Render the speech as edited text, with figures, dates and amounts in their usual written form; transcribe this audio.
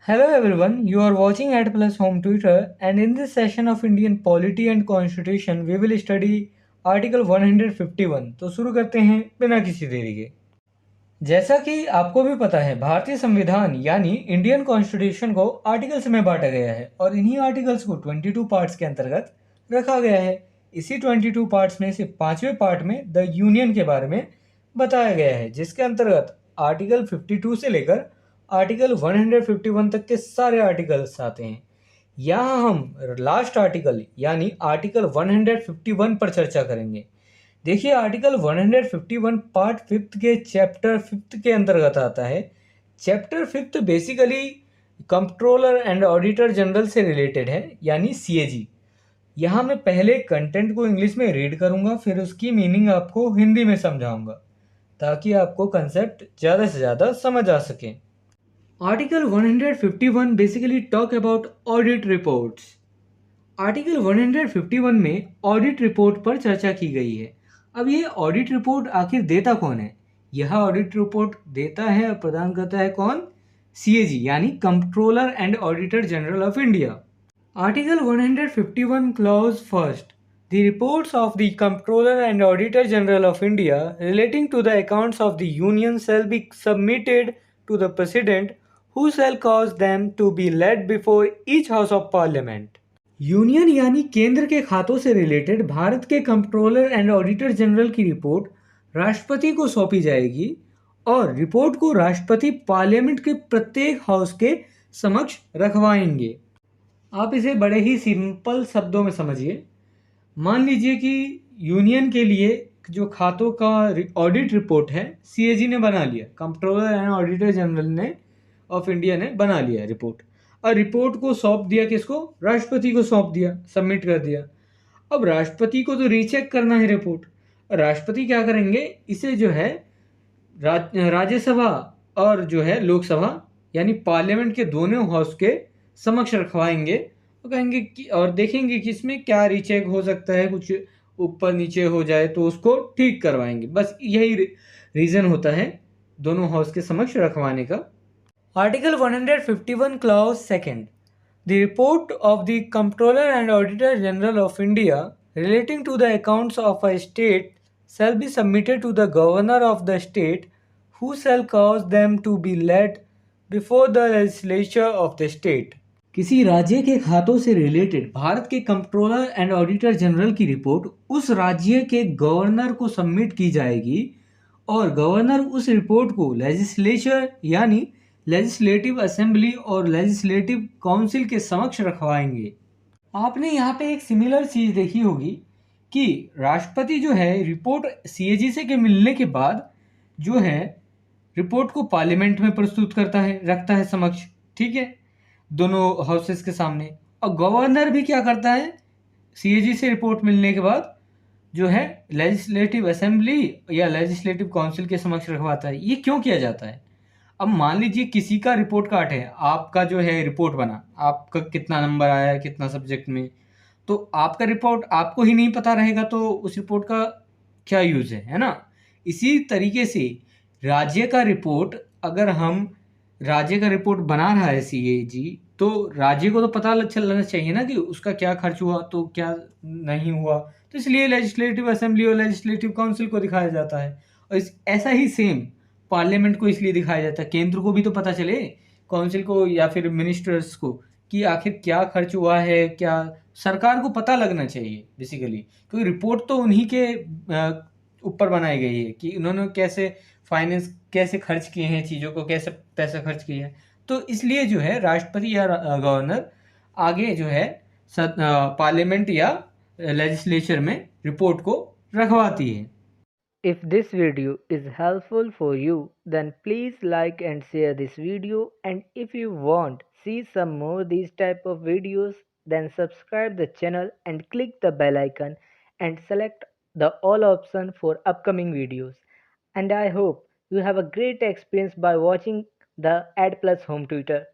Hello everyone, you are watching Ad Plus Home Tutor, and in this session of Indian Polity and Constitution we will study Article 151। तो शुरू करते हैं बिना किसी देरी के। जैसा कि आपको भी पता है, भारतीय संविधान यानी इंडियन कॉन्स्टिट्यूशन को आर्टिकल्स में बांटा गया है और इन्हीं आर्टिकल्स को 22 पार्ट्स के अंतर्गत रखा गया है। इसी 22 पार्ट्स में से 5वें पार्ट में द यूनियन के बारे में बताया गया है, जिसके अंतर्गत आर्टिकल 52 से लेकर आर्टिकल 151 तक के सारे आर्टिकल्स आते हैं। यहाँ हम लास्ट आर्टिकल यानी आर्टिकल 151 पर चर्चा करेंगे। देखिए, आर्टिकल 151 पार्ट 5 के चैप्टर 5 के अंतर्गत आता है। Chapter 5 basically controller and auditor general से रिलेटेड है, यानी सीएजी। यहाँ मैं पहले कंटेंट को इंग्लिश में रीड करूँगा, फिर उसकी मीनिंग आपको हिंदी में समझाऊंगा ताकि आपको कंसेप्ट ज़्यादा से ज़्यादा समझ आ सके। Article 151 basically talk about audit reports. Article 151 में ऑडिट रिपोर्ट पर चर्चा की गई है। अब ये ऑडिट रिपोर्ट आखिर देता कौन है? यह ऑडिट रिपोर्ट देता है और प्रदान करता है कौन? सीएजी यानी controller and auditor general of India. Article 151 clause first, the reports of the Comptroller and Auditor General of India relating to the accounts of the Union shall be submitted to the President, who shall cause them to be laid before each House of Parliament। Union यानी केंद्र के खातों से related Bharat के controller and auditor general की report राष्ट्रपति को सौंपी जाएगी और रिपोर्ट को राष्ट्रपति पार्लियामेंट के प्रत्येक हाउस के समक्ष रखवाएंगे। आप इसे बड़े ही सिंपल शब्दों में समझिए। मान लीजिए कि यूनियन के लिए जो खातों का ऑडिट रिपोर्ट है सीएजी ने बना लिया, कंट्रोलर एंड ऑडिटर जनरल ने ऑफ इंडिया ने बना लिया रिपोर्ट, और रिपोर्ट को सौंप दिया किसको? राष्ट्रपति को सौंप दिया, सबमिट कर दिया। अब राष्ट्रपति को तो रीचेक करना है रिपोर्ट। राष्ट्रपति क्या करेंगे? इसे जो है राज्यसभा और जो है लोकसभा यानी पार्लियामेंट के दोनों हाउस के समक्ष रखवाएंगे और कहेंगे कि और देखेंगे कि इसमें क्या रीचेक हो सकता है, कुछ ऊपर नीचे हो जाए तो उसको ठीक करवाएंगे। बस यही रीज़न होता है दोनों हाउस के समक्ष रखवाने का। Article 151 clause second, the report of the Comptroller and Auditor General of India relating to the accounts of a state shall be submitted to the Governor of the state, who shall cause them to be laid before the legislature of the state। किसी राज्य के खातों से related Bharat के controller and auditor general की report उस राज्य के गवर्नर को सबमिट की जाएगी और गवर्नर उस रिपोर्ट को लेजिस्लेचर यानी लेजिस्लेटिव असेंबली और लेजिस्लेटिव काउंसिल के समक्ष रखवाएंगे। आपने यहाँ पे एक सिमिलर चीज़ देखी होगी कि राष्ट्रपति जो है रिपोर्ट सीएजी से के मिलने के बाद जो है रिपोर्ट को पार्लियामेंट में प्रस्तुत करता है, रखता है समक्ष, ठीक है, दोनों हाउसेस के सामने। और गवर्नर भी क्या करता है? सीएजी से रिपोर्ट मिलने के बाद जो है लेजिस्लेटिव असेंबली या लेजिस्लेटिव काउंसिल के समक्ष रखवाता है। ये क्यों किया जाता है? अब मान लीजिए किसी का रिपोर्ट कार्ड है, आपका जो है रिपोर्ट बना, आपका कितना नंबर आया है कितना सब्जेक्ट में, तो आपका रिपोर्ट आपको ही नहीं पता रहेगा तो उस रिपोर्ट का क्या यूज़ है ना? इसी तरीके से राज्य का रिपोर्ट, अगर हम राज्य का रिपोर्ट बना रहा है सीएजी, तो राज्य को तो पता चलना चाहिए ना कि उसका क्या खर्च हुआ तो क्या नहीं हुआ, तो इसलिए लेजिस्लेटिव असेंबली और लेजिस्लेटिव काउंसिल को दिखाया जाता है। और ऐसा ही सेम पार्लियामेंट को इसलिए दिखाया जाता है, केंद्र को भी तो पता चले, काउंसिल को या फिर मिनिस्टर्स को, कि आखिर क्या खर्च हुआ है, क्या सरकार को पता लगना चाहिए बेसिकली, क्योंकि रिपोर्ट तो उन्हीं के ऊपर बनाई गई है कि उन्होंने कैसे फाइनेंस कैसे खर्च किए हैं, चीज़ों को कैसे पैसा खर्च किए हैं। तो इसलिए जो है राष्ट्रपति या गवर्नर आगे जो है पार्लियामेंट या लेजिस्लेचर में रिपोर्ट को रखवाती है। If this video is helpful for you, then please like and share this video, and if you want see some more these type of videos, then subscribe the channel and click the bell icon and select the all option for upcoming videos. And I hope you have a great experience by watching the Ad Plus Home Tutor.